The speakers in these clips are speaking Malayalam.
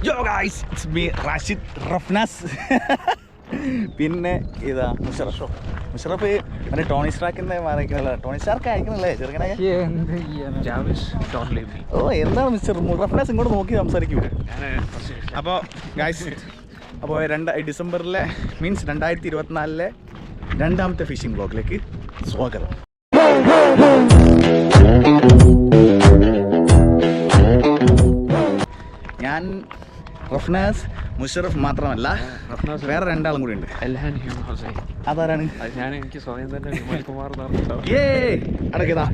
യോ guys, it's me Rashid Rafnas. പിന്നെ ഇതാ മുഷറഫ്. മറ്റേ ടോണി സ്റ്റാർക്കിന്റെ ടോണി സ്റ്റാർക്ക് അയക്കുന്നില്ലേ ചെറുക്കനെ? ഓ എന്താണ് മിസ്റ്റർ റഫ്നാസ് ഇങ്ങോട്ട് നോക്കി സംസാരിക്കൂ. അപ്പോൾ ഗൈസ്, അപ്പോൾ ഡിസംബറിലെ മീൻസ് 2024 രണ്ടാമത്തെ ഫിഷിംഗ് വ്ളോഗിലേക്ക് സ്വാഗതം. ഞാൻ റഫ്നാസ്, മുഷറഫ് മാത്രമല്ല, വേറെ രണ്ടാളും കൂടി ഉണ്ട്. അതാരാണ്? അടക്കതാ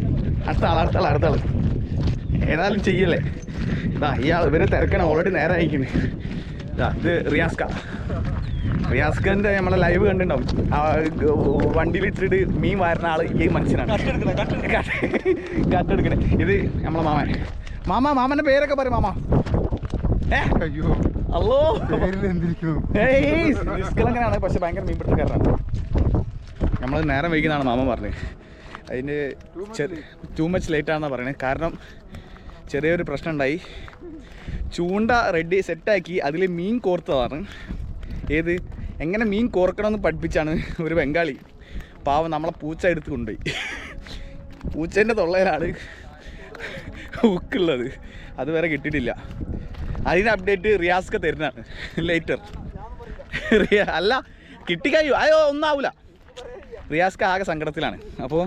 അടുത്ത ആള് ഏതായാലും ചെയ്യല്ലേ. ഇതാ ഇവരെ തിരക്കണം, ഓൾറെഡി നേരെ അയക്കുന്നു. ഇത് റിയാസ്ഖാന്റെ നമ്മളെ ലൈവ് കണ്ടിട്ടുണ്ടാവും. വണ്ടിയിലിട്ടിട്ട് മീൻ വാരുന്ന ആള് ഈ മനുഷ്യനാണ്. കട്ടെടുക്കണേ. ഇത് നമ്മളെ മാമന്റെ പേരൊക്കെ പറയും. മാമ അയ്യോ അല്ലോ നിഷ്കളങ്കനാണ്, പക്ഷെ ഭയങ്കര മീൻപിടുത്തക്കാരനാണ്. നമ്മൾ നേരം വൈകുന്നതാണ് മാമ പറഞ്ഞത്. അതിന് ടൂ മച്ച് ലേറ്റാണെന്നാണ് പറയുന്നത്. കാരണം ചെറിയൊരു പ്രശ്നം ഉണ്ടായി. ചൂണ്ട റെഡി സെറ്റാക്കി അതിൽ മീൻ കോർത്തതാണ്. എങ്ങനെ മീൻ കോർക്കണമെന്ന് പഠിപ്പിച്ചാണ് ഒരു ബംഗാളി. പാവം നമ്മളെ പൂച്ച എടുത്ത് കൊണ്ടുപോയി. പൂച്ചേൻ്റെ തൊള്ളയിലാണ് ഹുക്കുള്ളത്. അതുവരെ കിട്ടിയിട്ടില്ല. അതിന് അപ്ഡേറ്റ് റിയാസ്ക്ക് തരുന്നതാണ് ലേറ്റർ. അല്ല കിട്ടിക്കഴിഞ്ഞു, അയ്യോ ഒന്നാവൂല. റിയാസ്ക്ക് ആകെ സങ്കടത്തിലാണ്. അപ്പോൾ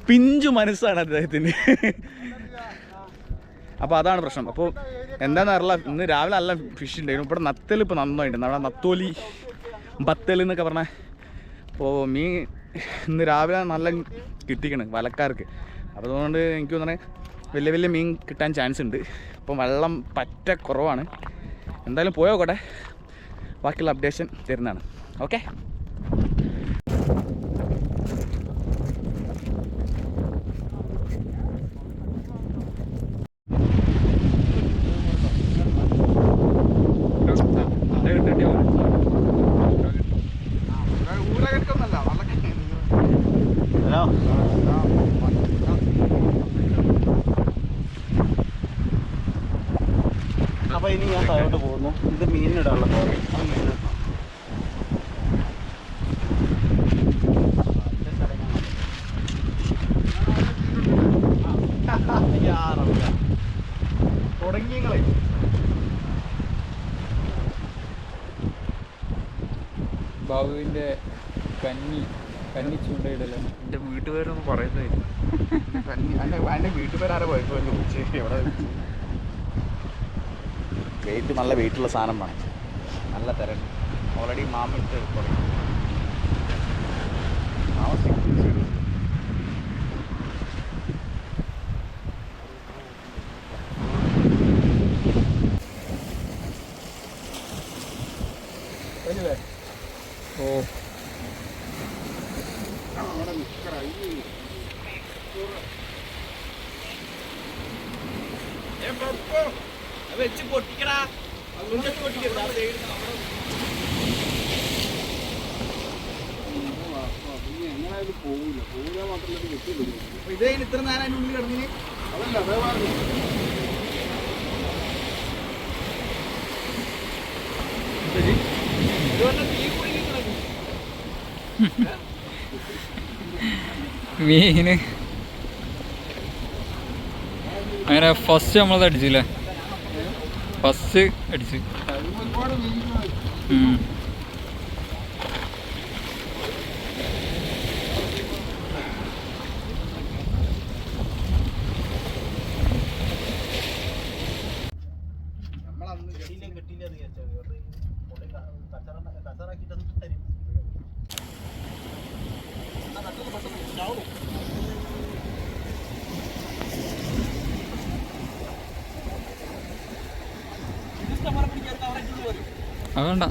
പിഞ്ചു മനസ്സാണ് അദ്ദേഹത്തിന്. അപ്പോൾ അതാണ് പ്രശ്നം. അപ്പോൾ എന്താണെന്ന് അറിയില്ല, ഇന്ന് രാവിലെ നല്ല ഫിഷ് ഉണ്ടായിരുന്നു. ഇവിടെ നത്തൽ ഇപ്പോൾ നന്നായിട്ടുണ്ട്. അവിടെ നത്തോലി ബത്തൽ എന്നൊക്കെ പറഞ്ഞാൽ. അപ്പോൾ മീൻ ഇന്ന് രാവിലെ നല്ല കിട്ടിക്കണം വലക്കാർക്ക്. അപ്പോൾ അതുകൊണ്ട് എനിക്ക് തോന്നണേ വലിയ മീൻ കിട്ടാൻ ചാൻസ് ഉണ്ട്. ഇപ്പം വെള്ളം പറ്റ കുറവാണ്. എന്തായാലും പോയോക്കട്ടെ, ബാക്കിയുള്ള അപ്ഡേഷൻ തരുന്നതാണ്. ഓക്കെ. അപ്പോൾ ഇനി ഞാൻ താഴോട്ട് പോകുന്നു. ഇത് മീനിടാനുള്ള പോകുന്നു. തുടങ്ങിയങ്ങളെ ബാബുവിൻ്റെ കന്നി ചൂണ്ടയിടല. എൻ്റെ വീട്ടുപേരൊന്നും പറയുന്നില്ല. എൻ്റെ വീട്ടുപേരാരെ പോയപ്പോൾ ചോദിച്ചു എവിടെ വെയിറ്റ്, നല്ല വെയിറ്റുള്ള സാധനം വേണം. നല്ല തിരക്ക്. ഓൾറെഡി മാമിട്ട് തുടങ്ങി. ഓ വെച്ച് പൊട്ടിക്കടാ. ഇതേ ഇത്ര നേരം അതിൻ്റെ ഉള്ളിൽ കിടന്നിന്. മീന് അങ്ങനെ ഫസ്റ്റ് നമ്മളത് അടിച്ചില്ലേ? ഫസ്റ്റ് അടിച്ച് അതുകൊണ്ട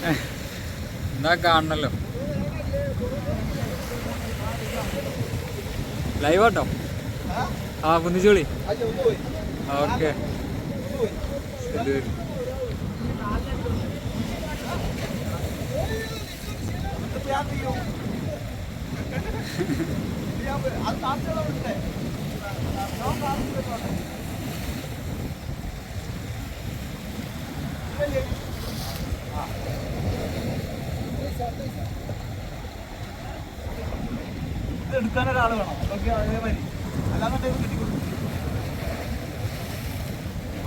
എന്താ കാണണല്ലോ ലൈവ് ആട്ടോ. ആ കുന്നിച്ചോളി. ഓക്കെ എടുക്കാൻ ഒരാൾ വേണം. അതേമാതിരി അല്ലാതെ കിട്ടിക്കൊടുക്കും.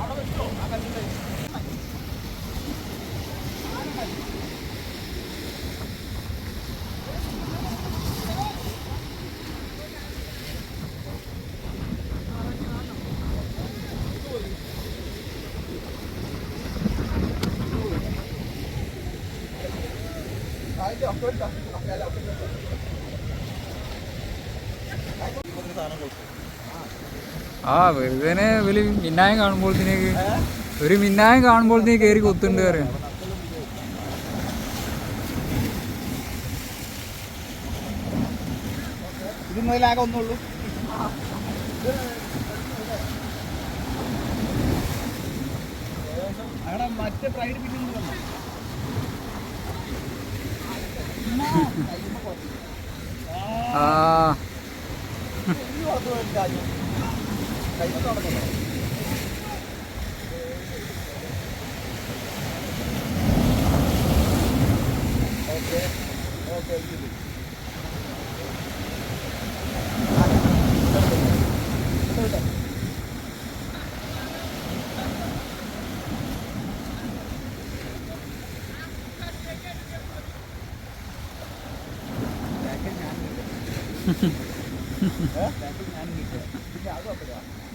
അവിടെ വെച്ചോ ആ കല്ലിൻ്റെ ആ വെറുതെ വലിയ മിന്നായം കാണുമ്പോഴത്തേക്ക് ഒരു മിന്നായം കാണുമ്പോഴത്തേക്ക് കയറി കൊത്തുണ്ട് പറയാം. ഇത് മുതലാകെ ഒന്നുള്ളൂ. അവിടെ മറ്റേ പ്രൈഡ് പിന്നെ ആ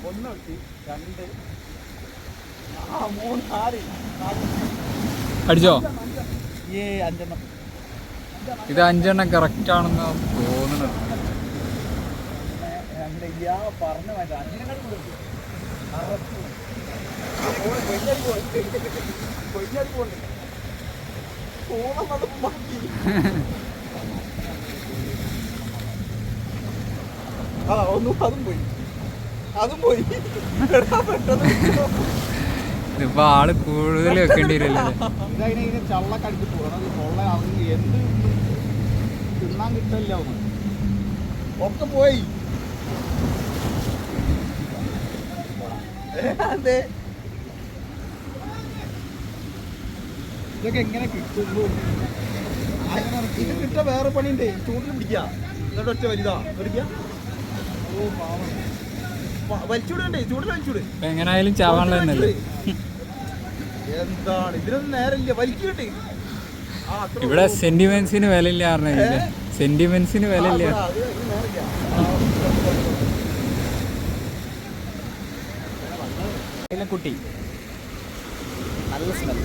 ഒന്ന് വെട്ടി 2 3 4 അടിച്ചോ? 5 ഇത് 5 കറക്റ്റ് ആണെന്ന് തോന്നുന്നത്. പറഞ്ഞു വേണ്ട 5 അതും പോയി. ഇതിപ്പോ ആള് കൂടുതൽ വെക്കേണ്ടി വരില്ലേ? ഇതതിനെ ചള്ളക്കടിച്ച് പോകണം. കൊള്ള എന്ത് തിന്നാൻ കിട്ടില്ല ഒക്കെ പോയി. അതെ ഇതൊക്കെ എങ്ങനെ കിട്ടുള്ളൂ? ഇത് കിട്ട വേറെ പണിയുണ്ട്. ചൂടിൽ പിടിക്കുക എന്നിട്ട് ഒറ്റ വലുതാ പിടിക്കുക. ഓ പാവം വലിച്ചൂടേ ചൂടിൽ വലിച്ചൂട്. എങ്ങനായാലും ചാവാനുള്ളതല്ലേ. എന്താണ് ഇതിനൊന്നും നേരമില്ല വലിക്കൂട്ടെ. ഇവിടെ സെന്റിമെന്റ്സിന് വിലയില്ല പറഞ്ഞില്ലേ? സെന്റിമെന്റ്സിന് വിലയില്ല. കുട്ടി നല്ല സ്മെൽ.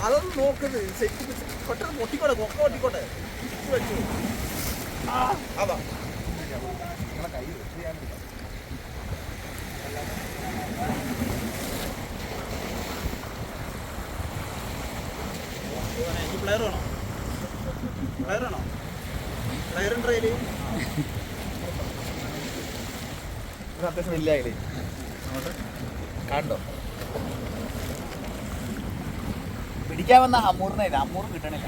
അതൊന്നും നോക്കുന്നത് പെട്ടെന്ന് പൊട്ടിക്കോട്ടെ കൊക്ക പൊട്ടിക്കോട്ടെ അതാ കൈ പ്ലെയർ വേണോ? പ്ലെയർ ആണോ? പ്ലെയർ ഉണ്ട് അതില് അത്യാവശ്യം ഇല്ല അതില് കണ്ടോ? പിടിക്കാൻ വന്ന അമ്മൂറിനെ അമ്മൂർ കിട്ടണില്ല.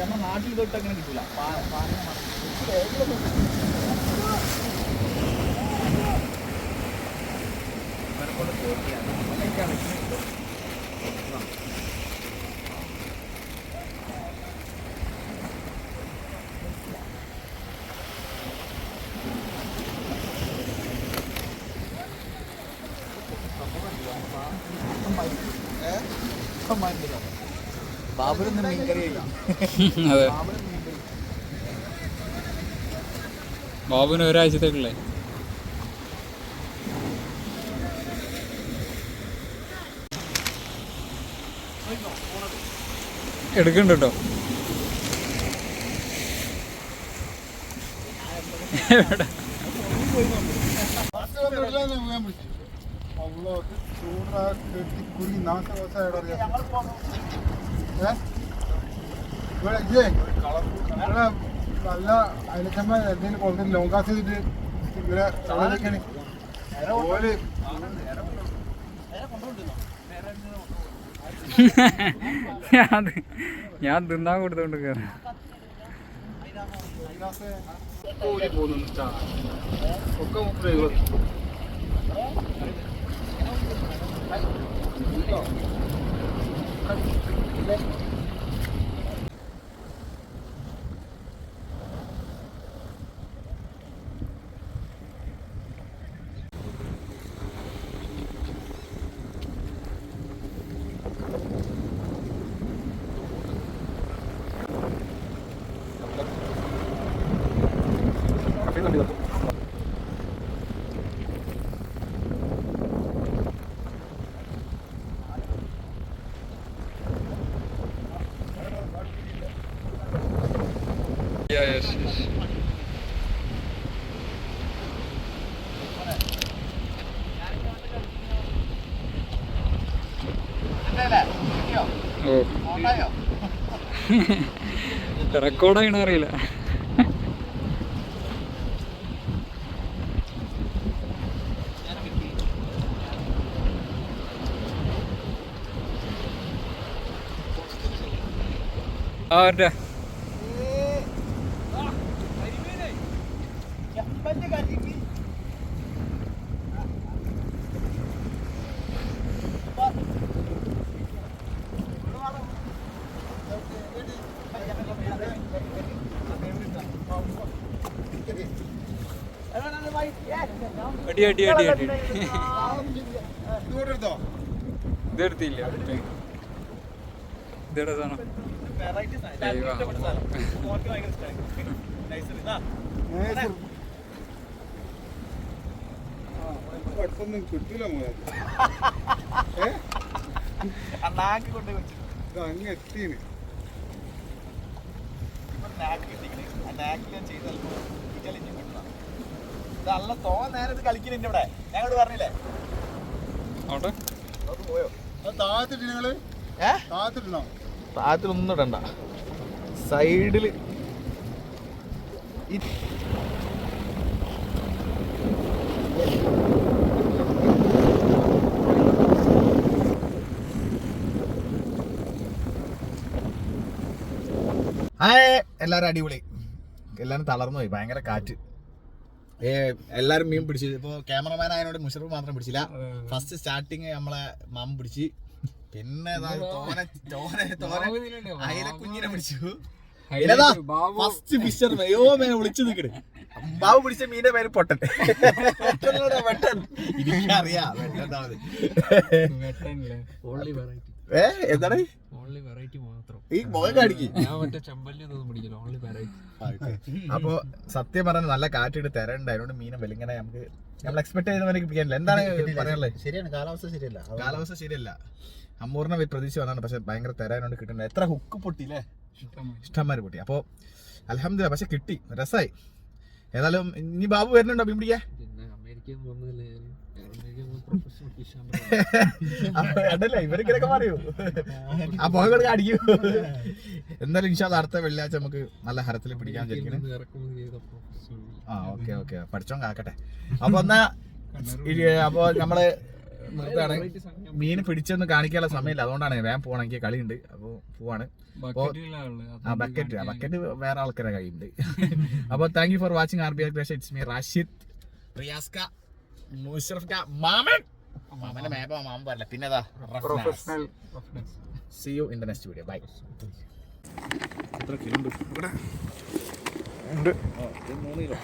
നമ്മുടെ നാട്ടിൽ തൊട്ട് അങ്ങനെ കിട്ടില്ല. ബാബുരൊന്നും മീൻകറി കഴിക്കാം. അതെ, ബാബുവിന് ഒരാഴ്ചത്തേക്കുള്ളേ. എടുക്കണ്ട കേട്ടോ. നല്ല അയലച്ചമ്മ എന്തെങ്കിലും കൊണ്ടുവരും ലോങ്കാസ് ചെയ്തിട്ട് ഇങ്ങനെ ഓല് ഞാൻ തിന്നാൻ കൊടുത്തോണ്ട് കയറി. ഒക്കെ 30-70. റെക്കോർഡായിണ അറിയില്ല. ആ വരട്ടെ. അടി അടി അടി അടി ഇതെടുത്തില്ല. ഇതെവിടെ സാധനം? അടുത്തൊന്നും കിട്ടില്ല മോനെ. അങ്ങ് എത്തീന് നല്ല തോന്ന നേരത്ത് കളിക്കുന്നുണ്ട് ഇവിടെ. ഞങ്ങളോട് പറഞ്ഞില്ലേ അവിടെ പോയോ? താഴത്തിട്ട് നിങ്ങള് താഴത്തിട്ടോ? താഴത്തിലൊന്നും ഇടണ്ട, സൈഡില് എല്ലാരും അടിപൊളി. എല്ലാരും തളർന്നു പോയി, ഭയങ്കര കാറ്റ്. എല്ലാരും മീൻ പിടിച്ചു. ഇപ്പൊ ക്യാമറമാൻ ആയതിനോട് മുഷറഫ് മാത്രം പിടിച്ചില്ല. ഫസ്റ്റ് സ്റ്റാർട്ടിങ് നമ്മളെ മാമ പിടിച്ച്, പിന്നെ അയിലക്കുഞ്ഞിനെ പിടിച്ചു. ഫസ്റ്റ് ഫിഷർ വിളിച്ചു നിൽക്കണ്. ബാബു പിടിച്ച മീന്റെ പേര് പൊട്ടൻ. എനിക്കറിയാം എന്താണ് ഈ മുഖം കാണിക്കും. അപ്പൊ സത്യം പറഞ്ഞ നല്ല കാറ്റിട്ട് തരണ്ട്. അതിനോട് മീനെ വെലിങ്ങനെ നമുക്ക് നമ്മൾ എക്സ്പെക്ട് ചെയ്ത പോലെ പിടിക്കാനില്ല. എന്താണ് പറയാനുള്ളത്? ശരിയാണ്, കാലാവസ്ഥ ശരിയല്ല. അമ്മൂറിനെ പ്രതീക്ഷ വന്നാണ്, പക്ഷെ ഭയങ്കര തരാനോട് കിട്ടുന്നത്. എത്ര ഹുക്ക് പൊട്ടിയില്ലേ, ഇഷ്ടംമാര് പൊട്ടി. അപ്പൊ അൽഹംദുലില്ലാ, പക്ഷെ കിട്ടി, രസമായി. ഏതായാലും ഇനി ബാബു വരുന്നുണ്ടോ മീൻ പിടിക്കാൻ? അതല്ലേ ഇവരൊക്കെ പറയൂ, ആ പുക അടിക്കൂ. എന്തായാലും ഇൻഷാ അല്ലാഹ് അടുത്ത വെള്ളിയാഴ്ച നമുക്ക് നല്ല ഹരത്തിൽ പിടിക്കാൻ വിചാരിക്കണം. ആ ഓക്കെ ഓക്കെ, പഠിച്ചോൻ കാക്കട്ടെ. അപ്പൊ എന്നാ അപ്പൊ നമ്മള് നിർത്താണ്. മീൻ പിടിച്ചൊന്നും കാണിക്കാനുള്ള സമയമില്ല, അതുകൊണ്ടാണ് വേഗം പോകണം. എനിക്ക് കളിയുണ്ട്, അപ്പൊ പോവാണ്. ആ ബക്കറ്റ് വേറെ ആൾക്കാരെ കയ്യുണ്ട്. അപ്പൊ thank you for watching RBR Creation. It's me Rashid, റിയാസ്ക, മുഷറഫ്, മാമൻ. മാമന്റെ മേബ മാമൻ പറയില്ല. പിന്നെ see you in the next video. Bye. എത്ര കിലോ ഉണ്ട്? 3 കിലോ.